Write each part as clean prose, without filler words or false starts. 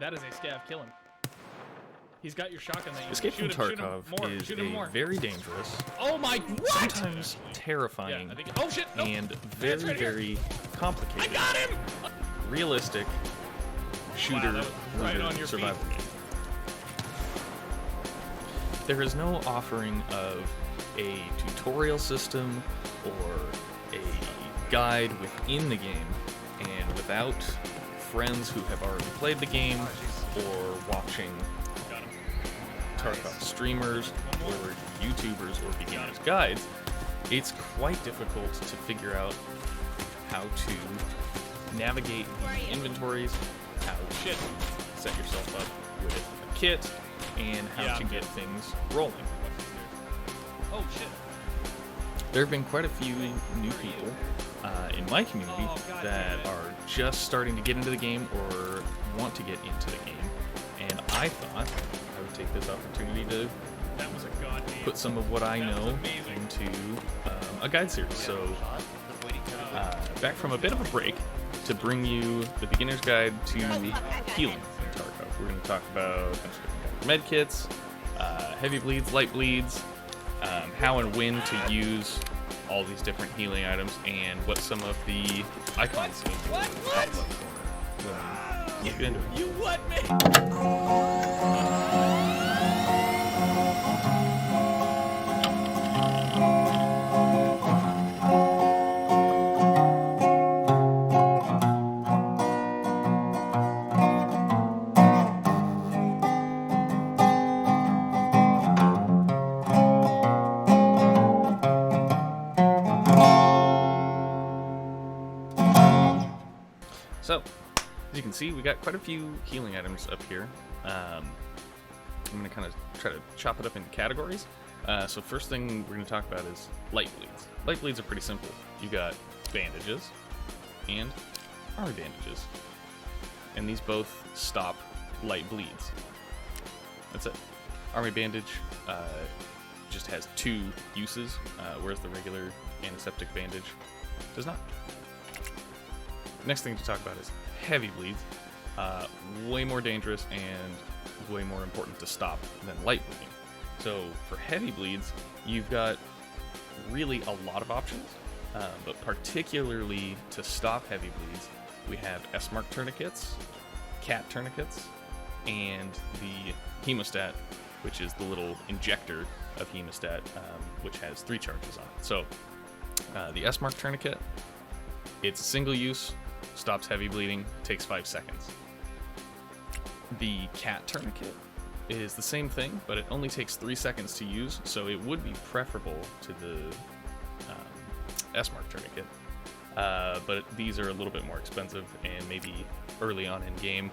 That is a stab. Kill him. He's got your shotgun. Escape from Tarkov is a very dangerous, oh my, what? sometimes terrifying, oh shit, nope. and very, very complicated, I got him! realistic shooter right on looter your survival game. There is no offering of a tutorial system or a guide within the game, and without friends who have already played the game or watching Tarkov streamers or YouTubers or beginners guides, it's quite difficult to figure out how to navigate the inventories, how to set yourself up with a kit, and how to get things rolling. Oh shit. There have been quite a few new people in my community that are just starting to get into the game or want to get into the game, and I thought I would take this opportunity to put some of what I know into a guide series. So, back from a bit of a break to bring you the beginner's guide to healing in Tarkov. We're going to talk about med kits, heavy bleeds, light bleeds, how and when to use all these different healing items, and what some of the icons in the top left corner. Let's get into it. You what, man? So, as you can see, we got quite a few healing items up here. I'm going to kind of try to chop it up into categories. So first thing we're going to talk about is light bleeds. Light bleeds are pretty simple. You got bandages and armor bandages. And these both stop light bleeds. That's it. Army bandage just has 2 uses, whereas the regular antiseptic bandage does not. Next thing to talk about is heavy bleeds. Way more dangerous and way more important to stop than light bleeding. So for heavy bleeds, you've got really a lot of options, but particularly to stop heavy bleeds, we have S-mark tourniquets, cat tourniquets, and the hemostat, which is the little injector of hemostat, which has 3 charges on it. So the S-mark tourniquet, it's a single use, stops heavy bleeding, takes 5 seconds. The cat tourniquet is the same thing, but it only takes 3 seconds to use, so it would be preferable to the S-mark tourniquet. But these are a little bit more expensive, and maybe early on in game,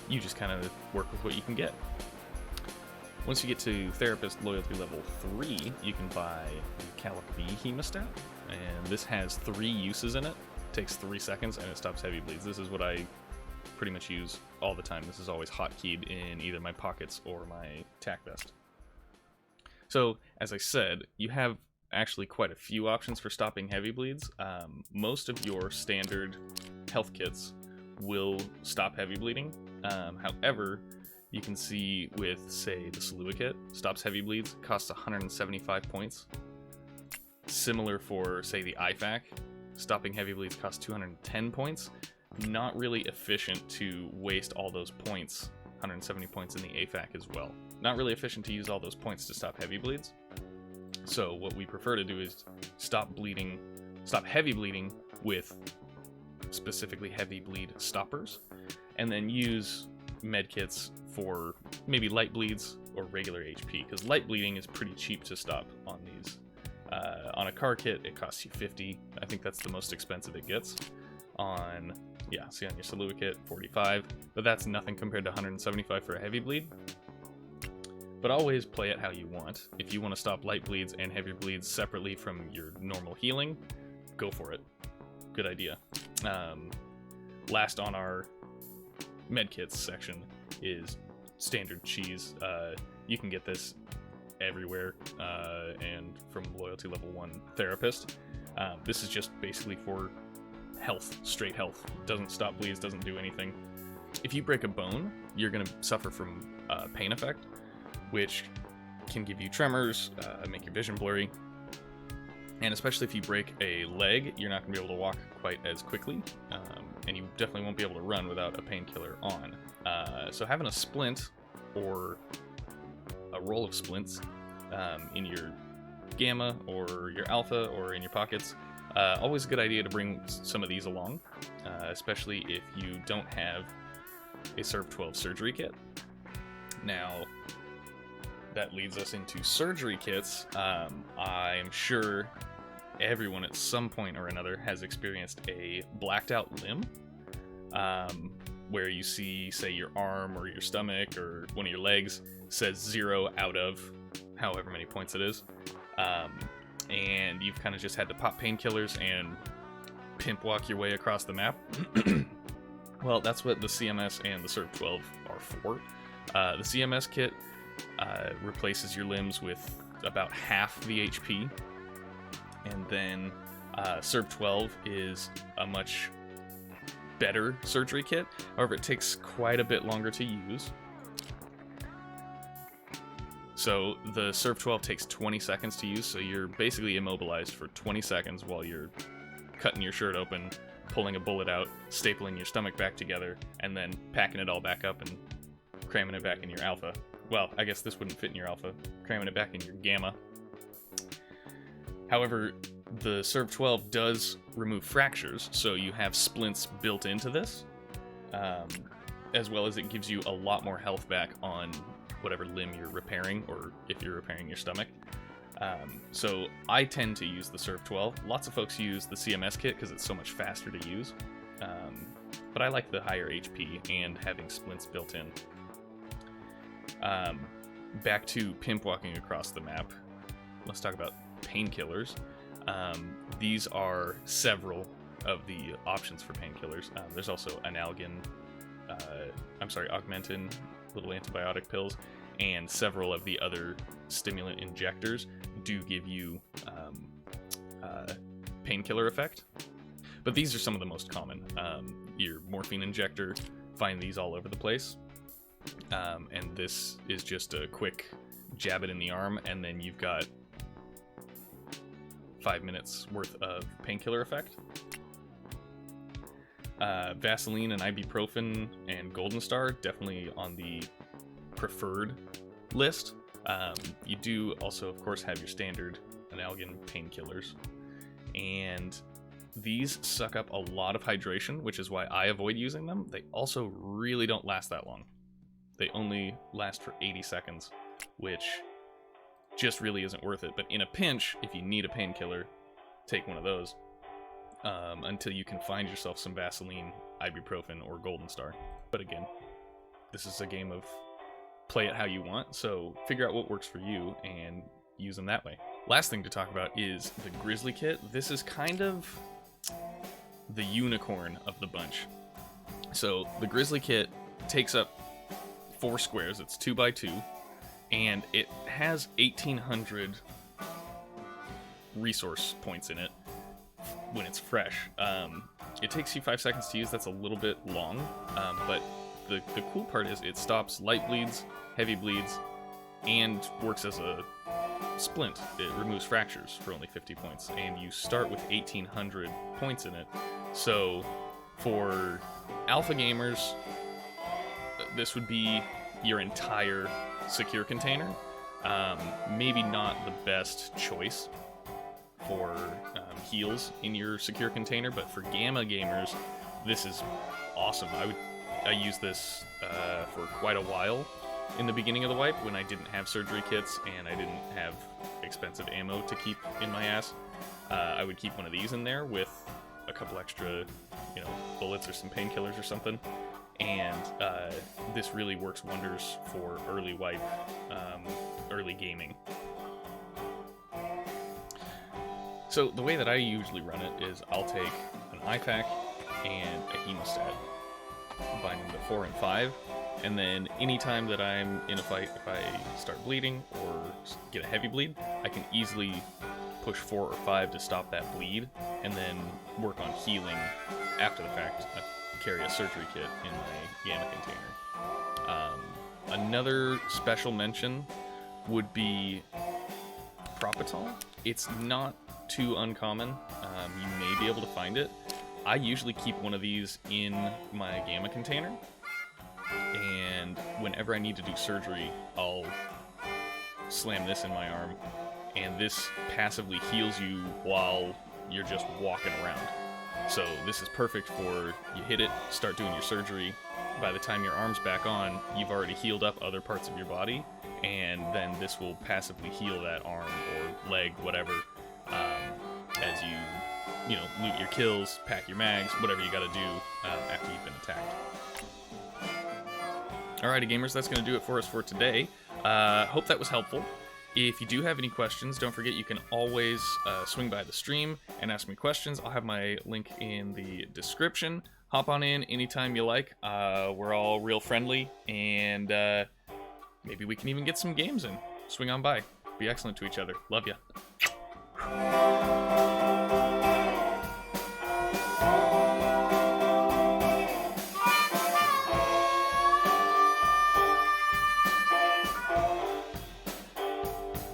you just kind of work with what you can get. Once you get to Therapist Loyalty level 3, you can buy the Calc V Hemostat, and this has 3 uses in it. Takes 3 seconds and it stops heavy bleeds. This is what I pretty much use all the time. This is always hotkeyed in either my pockets or my tack vest. So, as I said, you have actually quite a few options for stopping heavy bleeds. Most of your standard health kits will stop heavy bleeding. However, you can see with, say, the Salua kit, stops heavy bleeds, costs 175 points. Similar for, say, the IFAK. Stopping heavy bleeds costs 210 points. Not really efficient to waste all those points, 170 points in the AFAK as well. Not really efficient to use all those points to stop heavy bleeds. So what we prefer to do is stop heavy bleeding with specifically heavy bleed stoppers, and then use medkits for maybe light bleeds or regular HP, because light bleeding is pretty cheap to stop on these. On a car kit, it costs you 50. I think that's the most expensive it gets. On your Salua kit, 45. But that's nothing compared to 175 for a heavy bleed. But always play it how you want. If you want to stop light bleeds and heavy bleeds separately from your normal healing, go for it. Good idea. Last on our medkits section is standard cheese. You can get this everywhere, and from Loyalty level 1 Therapist. This is just basically for health, straight health. Doesn't stop bleeds, doesn't do anything. If you break a bone, you're going to suffer from pain effect, which can give you tremors, make your vision blurry. And especially if you break a leg, you're not going to be able to walk quite as quickly, and you definitely won't be able to run without a painkiller on. So having a splint or a roll of splints in your gamma or your alpha or in your pockets, always a good idea to bring some of these along, especially if you don't have a Serv 12 surgery kit. Now, that leads us into surgery kits. I'm sure everyone at some point or another has experienced a blacked out limb, where you see, say, your arm or your stomach or one of your legs says 0 out of however many points it is, and you've kind of just had to pop painkillers and pimp walk your way across the map. Well, that's what the CMS and the Serv 12 are for. The CMS kit replaces your limbs with about half the HP, and then Serv 12 is a much better surgery kit. However, it takes quite a bit longer to use. So the Serv 12 takes 20 seconds to use, so you're basically immobilized for 20 seconds while you're cutting your shirt open, pulling a bullet out, stapling your stomach back together, and then packing it all back up and cramming it back in your alpha. Well, I guess this wouldn't fit in your alpha, cramming it back in your gamma. However, the Serv 12 does remove fractures, so you have splints built into this, as well as it gives you a lot more health back on whatever limb you're repairing, or if you're repairing your stomach. So I tend to use the Serv 12. Lots of folks use the CMS kit because it's so much faster to use, but I like the higher HP and having splints built in. Back to pimp walking across the map, let's talk about painkillers. These are several of the options for painkillers. There's also Augmentin, little antibiotic pills, and several of the other stimulant injectors do give you painkiller effect. But these are some of the most common. Your morphine injector, find these all over the place. And this is just a quick jab it in the arm, and then you've got 5 minutes worth of painkiller effect. Vaseline and ibuprofen and Golden Star, definitely on the preferred list. You do also, of course, have your standard Analgin painkillers, and these suck up a lot of hydration, which is why I avoid using them. They also really don't last that long. They only last for 80 seconds, which just really isn't worth it. But in a pinch, if you need a painkiller, take one of those until you can find yourself some Vaseline, ibuprofen, or Golden Star. But again, this is a game of play it how you want, so figure out what works for you and use them that way. Last thing to talk about is the Grizzly Kit. This is kind of the unicorn of the bunch. So the Grizzly Kit takes up 4 squares, it's 2x2, and it has 1,800 resource points in it when it's fresh. It takes you 5 seconds to use. That's a little bit long, but the cool part is it stops light bleeds, heavy bleeds, and works as a splint. It removes fractures for only 50 points, and you start with 1,800 points in it. So for alpha gamers, this would be your entire secure container. Maybe not the best choice for heals in your secure container, but for gamma gamers, this is awesome. I used this for quite a while in the beginning of the wipe when I didn't have surgery kits and I didn't have expensive ammo to keep in my ass. I would keep one of these in there with a couple extra, bullets or some painkillers or something. And this really works wonders for early wipe, early gaming. So the way that I usually run it is I'll take an IFAK and a Hemostat, combine them to 4 and 5, and then anytime that I'm in a fight, if I start bleeding or get a heavy bleed, I can easily push 4 or 5 to stop that bleed, and then work on healing after the fact. carry a surgery kit in my gamma container. Another special mention would be Propital. It's not too uncommon. You may be able to find it. I usually keep one of these in my gamma container, and whenever I need to do surgery, I'll slam this in my arm, and this passively heals you while you're just walking around. So this is perfect for you hit it, start doing your surgery. By the time your arm's back on, you've already healed up other parts of your body, and then this will passively heal that arm or leg, whatever, as you loot your kills, pack your mags, whatever you gotta do after you've been attacked. Alrighty, gamers, that's going to do it for us for today. Hope that was helpful. If you do have any questions, don't forget you can always swing by the stream and ask me questions. I'll have my link in the description. Hop on in anytime you like. We're all real friendly, and maybe we can even get some games in. Swing on by. Be excellent to each other. Love ya.